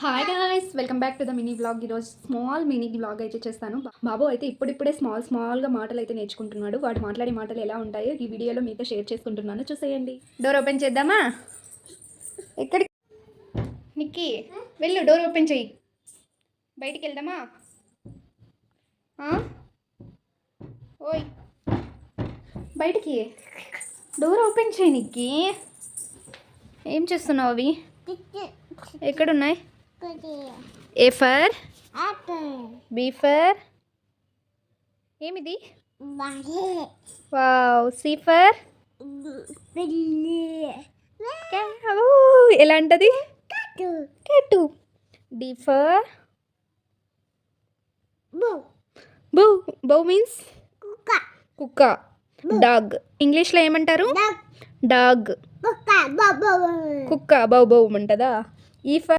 Hi guys, welcome back to the mini blog. ఈరోజు small mini blog అయితే చేస్తాను. బాబు అయితే ఇప్పుడిప్పుడే స్మాల్గా మాటలు అయితే నేర్చుకుంటున్నాడు. వాడు మాట్లాడే మాటలు ఎలా ఉంటాయో ఈ వీడియోలో మీతో షేర్ చేసుకుంటున్నాను, చూసేయండి. డోర్ ఓపెన్ చేద్దామా? ఎక్కడికి నిక్కీ? వెళ్ళు, డోర్ ఓపెన్ చెయ్యి. బయటికి వెళ్దామా? ఓయ్, బయటికి డోర్ ఓపెన్ చేయి నిక్కీ. ఏం చేస్తున్నావు? అవి ఎక్కడున్నాయి? A for apple. B for ఏమిది? వావ్. C for ఎలా అంటది? Cat. D for bow means కుక్క. డాగ్ ఇంగ్లీష్లో ఏమంటారు? డాగ్. కుక్క బౌ అంటదా? E for